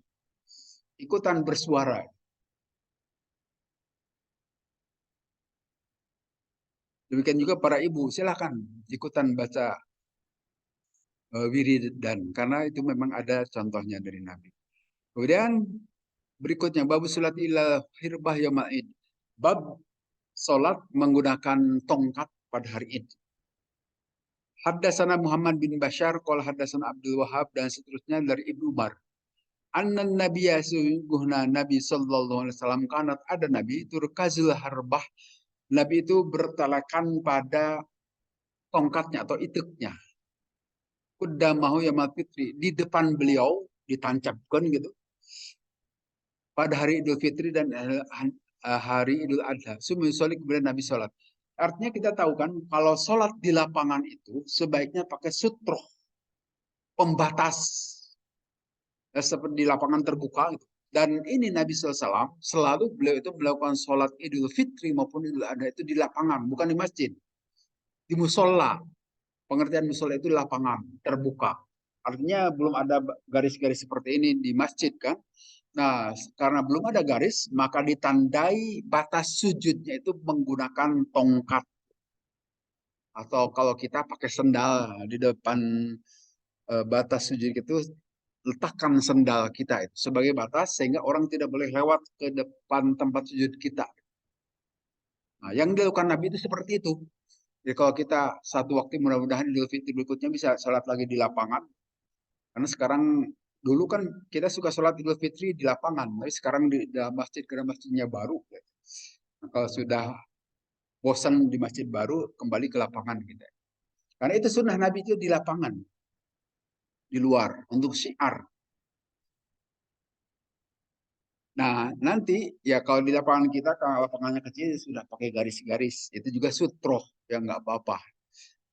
Ikutan bersuara. Demikian juga para ibu, silahkan ikutan baca wiridan karena itu memang ada contohnya dari Nabi. Kemudian berikutnya bab salat ila hirbah yaumil id. Bab salat menggunakan tongkat pada hari Id. Haddatsana Muhammad bin Bashar, qala haddatsana Abdul Wahab dan seterusnya dari Ibnu Umar. Annan nabiyya sungguhna Nabi sallallahu alaihi wasallam kanat ada Nabi itu rekazul harbah. Nabi itu bertalakan pada tongkatnya atau itiknya. Qudamahu yaumil fitri, di depan beliau ditancapkan gitu pada hari Idul Fitri dan hari Idul Adha. Sumi sholat kemudian Nabi sholat. Artinya kita tahu kan kalau sholat di lapangan itu sebaiknya pakai sutroh, pembatas, seperti di lapangan terbuka gitu. Dan ini Nabi SAW selalu beliau itu melakukan sholat Idul Fitri maupun Idul Adha itu di lapangan, bukan di masjid, di musola. Pengertian musola itu lapangan terbuka. Artinya belum ada garis-garis seperti ini di masjid kan. Nah, karena belum ada garis, maka ditandai batas sujudnya itu menggunakan tongkat. Atau kalau kita pakai sendal di depan batas sujud itu, letakkan sendal kita itu sebagai batas sehingga orang tidak boleh lewat ke depan tempat sujud kita. Nah, yang dilakukan Nabi itu seperti itu. Jadi kalau kita satu waktu mudah-mudahan Idul Fitri berikutnya bisa sholat lagi di lapangan. Karena sekarang dulu kan kita suka sholat Idul Fitri di lapangan, tapi sekarang di dalam masjid karena masjidnya baru. Nah, kalau sudah bosan di masjid baru, kembali ke lapangan gitu. Karena itu sunnah Nabi itu di lapangan, di luar untuk syiar. Nah, nanti ya kalau di lapangan kita, kalau lapangannya kecil sudah pakai garis-garis, itu juga sutroh, ya nggak apa-apa.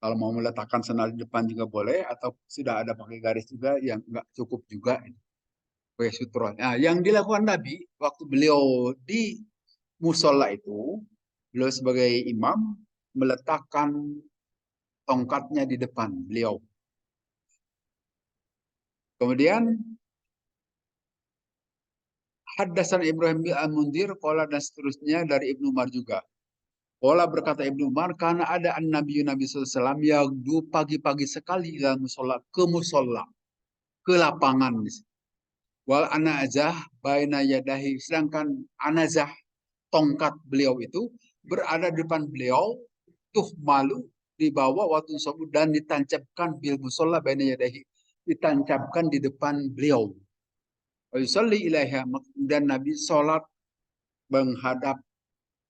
Kalau mau meletakkan sendal di depan juga boleh, atau sudah ada pakai garis juga yang nggak cukup juga. Pakai sutra. Nah, yang dilakukan Nabi waktu beliau di musola itu, beliau sebagai imam meletakkan tongkatnya di depan beliau. Kemudian Haddasan Ibrahim bin Al-Mundhir, Qala, dan seterusnya dari Ibnu Umar juga. Qala, berkata Ibnu Umar, karena ada Nabi SAW yang pagi-pagi sekali dalam musola, ke lapangan. Wal anazah baina yadahi, sedangkan anazah, tongkat beliau itu berada di depan beliau, tuh malu, dibawa waktu sabut dan ditancapkan bil musola baina yadahi, ditancapkan di depan beliau. Yusalli ilaiha, dan Nabi sholat menghadap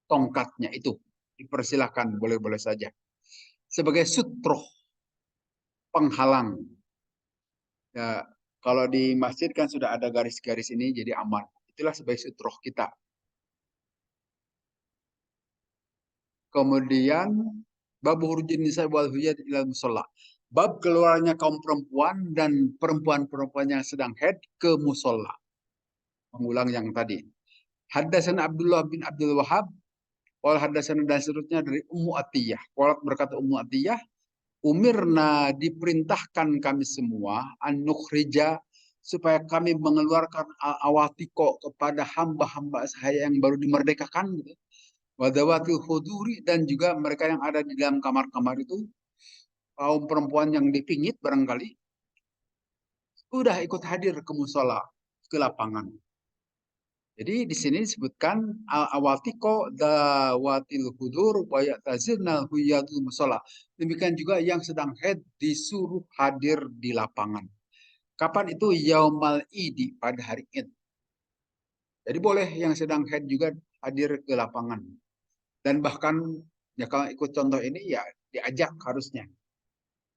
tongkatnya itu. Dipersilahkan, boleh-boleh saja. Sebagai sutroh, penghalang. Ya, kalau di masjid kan sudah ada garis-garis ini, jadi aman. Itulah sebagai sutroh kita. Kemudian, bab hurujin nisa wal huyad ilal musola. Bab keluarnya kaum perempuan dan perempuan-perempuan yang sedang haid ke musola. Mengulang yang tadi. Haddasan Abdullah bin Abdul Wahab, wal haddasan, dan seterusnya dari Ummu Atiyah. Walat, berkata Ummu Atiyah, umirna, diperintahkan kami semua, an nukhrija, supaya kami mengeluarkan awatiko kepada hamba-hamba saya yang baru dimerdekakan, gitu. Wadawatil khuduri, dan juga mereka yang ada di dalam kamar-kamar itu, kaum perempuan yang dipingit barangkali, sudah ikut hadir ke musola, ke lapangan. Jadi di sini disebutkan awatiko dawatil hudur wa ya'tazilna huyadul musola. Demikian juga yang sedang haid disuruh hadir di lapangan. Kapan itu? Yaumal idi, pada hari Id. Jadi boleh yang sedang haid juga hadir ke lapangan. Dan bahkan ya kalau ikut contoh ini ya diajak harusnya.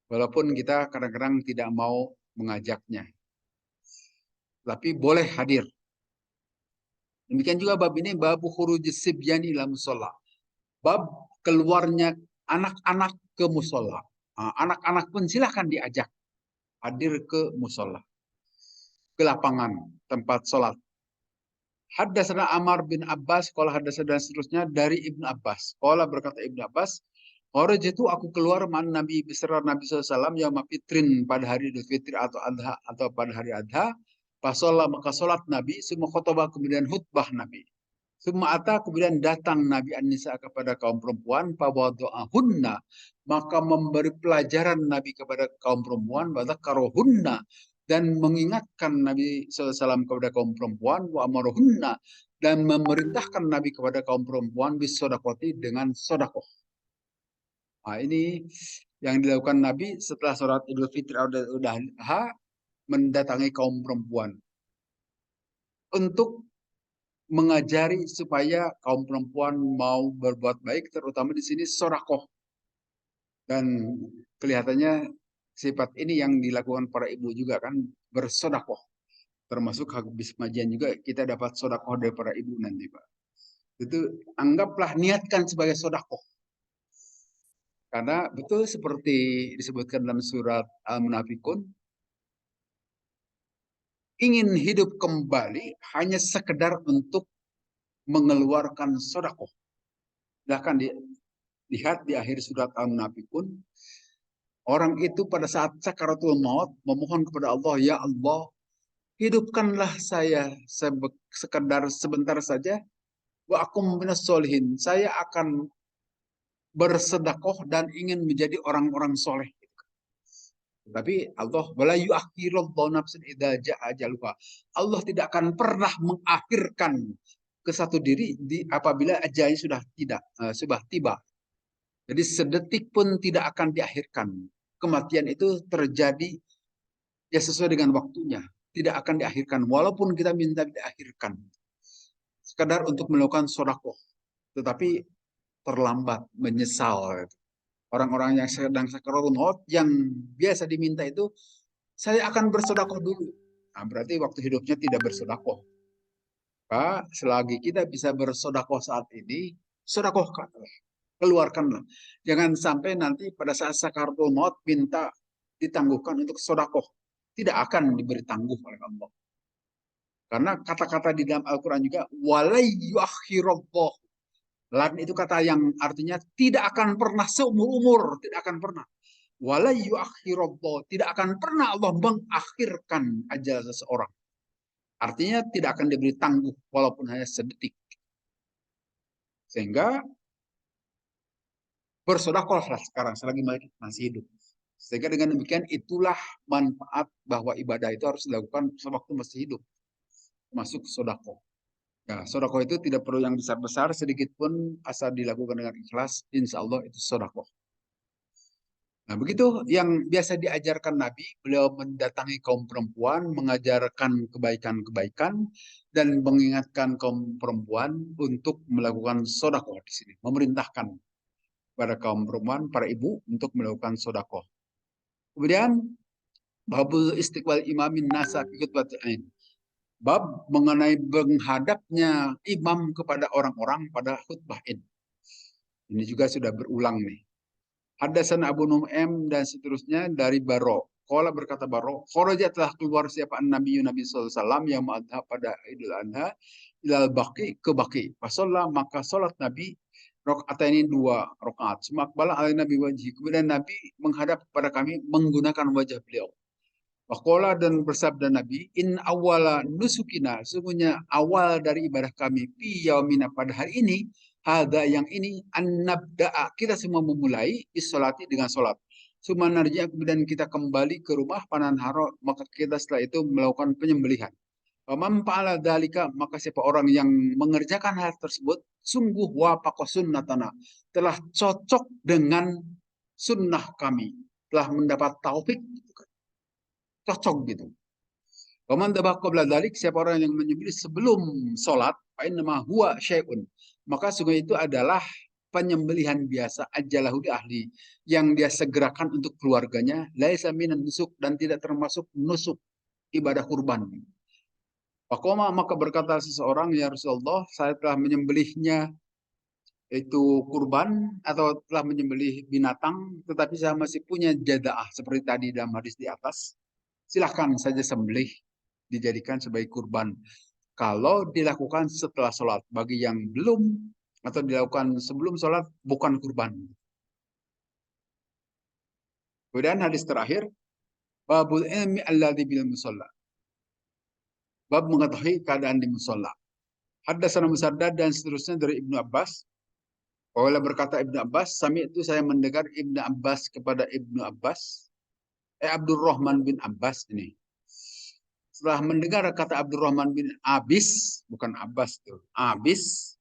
Walaupun kita kadang-kadang tidak mau mengajaknya. Tapi boleh hadir. Demikian juga bab ini, bab khurujis sibyani ila musola. Bab keluarnya anak-anak ke musola. Anak-anak pun silahkan diajak hadir ke musola, ke lapangan tempat sholat. Haddatsana Amar bin Abbas, kalau haddatsana, dan seterusnya dari Ibnu Abbas. Kalau berkata Ibnu Abbas, itu aku keluar man Nabi beserta Nabi SAW yang fitrin, pada hari Idul Fitri atau Adha, atau pada hari Adha. Pasola, maka sholat Nabi, semua khutbah, kemudian khutbah Nabi. Semua ata, kemudian datang Nabi An-Nisa kepada kaum perempuan, fawadu'ahunna, maka memberi pelajaran Nabi kepada kaum perempuan, wadakarohunna, dan mengingatkan Nabi SAW kepada kaum perempuan, wa amarohunna, dan memerintahkan Nabi kepada kaum perempuan bisodakoti, dengan sodakoh. Nah, ini yang dilakukan Nabi setelah sholat Idul Fitri Adha, mendatangi kaum perempuan untuk mengajari supaya kaum perempuan mau berbuat baik, terutama di sini sodakoh. Dan kelihatannya sifat ini yang dilakukan para ibu juga kan, bersodakoh. Termasuk habis pengajian juga kita dapat sodakoh dari para ibu nanti, Pak. Itu anggaplah, niatkan sebagai sodakoh. Karena betul seperti disebutkan dalam surat Al-Munafikun, ingin hidup kembali hanya sekedar untuk mengeluarkan sodakoh. Silahkan lihat di akhir surat Al-Munafikun, orang itu pada saat sakaratul maut memohon kepada Allah, ya Allah, hidupkanlah saya sekedar sebentar saja, wa akum minas solihin, saya akan bersedekah dan ingin menjadi orang-orang soleh. Tapi Allah, wala yu'akhirullahu nafsan idza jaa ajaluha, Allah tidak akan pernah mengakhirkan ke satu diri apabila ajalnya sudah tiba. Jadi sedetik pun tidak akan diakhirkan. Kematian itu terjadi ya sesuai dengan waktunya. Tidak akan diakhirkan. Walaupun kita minta diakhirkan. Sekadar untuk melakukan sodakoh. Tetapi terlambat, menyesal. Orang-orang yang sedang sakaratul maut, yang biasa diminta itu, saya akan bersodakoh dulu. Nah, berarti waktu hidupnya tidak bersodakoh. Pak, selagi kita bisa bersodakoh saat ini, sodakohkanlah. keluarkanlah. Jangan sampai nanti pada saat sakaratul maut minta ditangguhkan untuk sodakoh. Tidak akan diberi tangguh oleh Allah. Karena kata-kata di dalam Al-Quran juga, walai yuakhirullah. Lan itu kata yang artinya tidak akan pernah seumur-umur, tidak akan pernah. Walai yuakhirullah, tidak akan pernah Allah mengakhirkan ajal seseorang. Artinya tidak akan diberi tangguh walaupun hanya sedetik. Sehingga bersedekahlah sekarang selagi masih hidup. Sehingga dengan demikian itulah manfaat bahwa ibadah itu harus dilakukan sewaktu masih hidup. Masuk sedekah. Ya, sedekah itu tidak perlu yang besar-besar, sedikit pun asal dilakukan dengan ikhlas, insya Allah itu sedekah. Nah, begitu yang biasa diajarkan Nabi, beliau mendatangi kaum perempuan, mengajarkan kebaikan-kebaikan, dan mengingatkan kaum perempuan untuk melakukan sedekah di sini. Memerintahkan pada kaum perempuan, para ibu, untuk melakukan sedekah. Kemudian, babul istiqbal imamin nasa fi khutbatain. Bab mengenai menghadapnya imam kepada orang-orang pada khutbah Id. Ini juga sudah berulang nih. Hadasan Abu Nu'aim dan seterusnya dari Baro. Qala berkata Baro, kharaja telah keluar siapa Nabi sallallahu alaihi wasallam yang ma'adha pada Idul Adha ilal baqi ke baqi. Fasallah maka salat Nabi rakaat ini 2 rakaat. Semakbala ala Nabi wajhi. Kemudian Nabi menghadap kepada kami menggunakan wajah beliau. Waqala dan bersabda Nabi, in awala nusukina, sungguhnya awal dari ibadah kami, fi yaumina pada hari ini, hada yang ini, an-nabda'a, kita semua memulai, isolati dengan sholat. Sumanarja, kemudian kita kembali ke rumah panan haro, maka kita setelah itu melakukan penyembelihan. Faman fa'ala dalika, maka siapa orang yang mengerjakan hal tersebut, sungguh wafaqa sunnatana, telah cocok dengan sunnah kami, telah mendapat taufik, cocok gitu. Waman dabah qabla dzalik, siapa orang yang menyembelih sebelum sholat, fa innama huwa syai'un. Maka sungguh itu adalah penyembelihan biasa ajalahu di ahli yang dia segerakan untuk keluarganya, laisa minan nusuk dan tidak termasuk nusuk ibadah kurban. Faqama maka berkata seseorang, ya Rasulullah, saya telah menyembelihnya itu kurban atau telah menyembelih binatang, tetapi saya masih punya jadaah seperti tadi dalam hadis di atas. Silahkan saja sembelih dijadikan sebagai kurban. Kalau dilakukan setelah sholat, bagi yang belum atau dilakukan sebelum sholat, bukan kurban. Kemudian hadis terakhir, babul ilmi alladhi bil musalla. Bab mengetahui keadaan di musalla. Haddatsana Musaddad dan seterusnya dari Ibnu Abbas. Qala berkata Ibnu Abbas, sami itu saya mendengar Ibnu Abbas kepada Ibnu Abbas, Abdurrahman bin Abbas ini. Setelah mendengar kata Abdurrahman bin Abis, bukan Abbas tuh, Abis,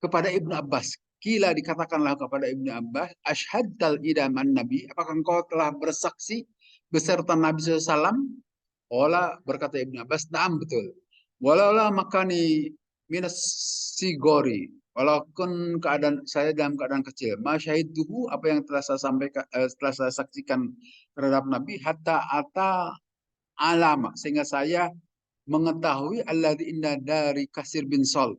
kepada Ibnu Abbas. Kila dikatakanlah kepada Ibnu Abbas, Ashhadtal idaman Nabi, apakah engkau telah bersaksi beserta Nabi SAW? Ola berkata Ibnu Abbas, naam betul. Walaulah makani minas sigori, walaupun keadaan saya dalam keadaan kecil. Masyahiduhu, apa yang telah saya sampaikan, telah saya saksikan terhadap Nabi, hatta ata alama, sehingga saya mengetahui alladzi inna dari Kasir bin Sol,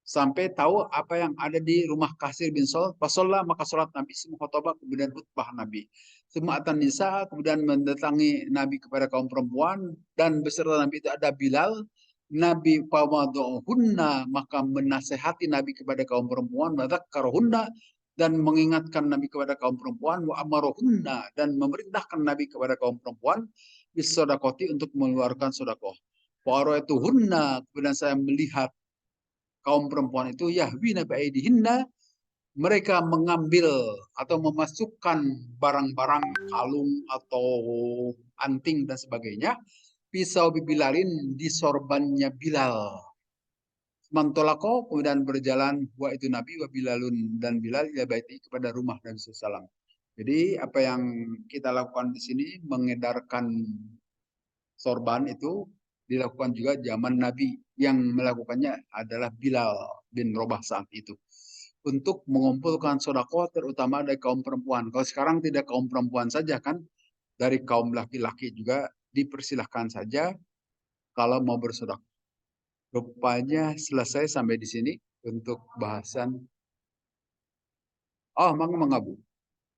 sampai tahu apa yang ada di rumah Kasir bin Sol. Fasollah maka sholat Nabi, semua khutbah, kemudian khutbah Nabi. Semua atan nisa, kemudian mendatangi Nabi kepada kaum perempuan, dan beserta Nabi itu ada Bilal. Nabi fawaduhunna, maka menasehati Nabi kepada kaum perempuan, wadzakarhunna, dan mengingatkan Nabi kepada kaum perempuan, wa amarohunna, dan memerintahkan Nabi kepada kaum perempuan bis sodakoti, untuk mengeluarkan sodakoh. Wa itu hunna, kemudian saya melihat kaum perempuan itu yahwina biaidihinna, mereka mengambil atau memasukkan barang-barang kalung atau anting dan sebagainya, pisau bibilalin di sorbannya Bilal. Mantolako, kemudian berjalan wa itu Nabi wa Bilalun, dan Bilal ya baiti kepada rumah Nabi SAW. Jadi apa yang kita lakukan di sini mengedarkan sorban itu dilakukan juga zaman Nabi, yang melakukannya adalah Bilal bin Robah saat itu untuk mengumpulkan sodako terutama dari kaum perempuan. Kalau sekarang tidak kaum perempuan saja kan, dari kaum laki-laki juga dipersilahkan saja kalau mau bersodako. Rupanya selesai sampai di sini untuk bahasan Ah, mangga mangga Bu.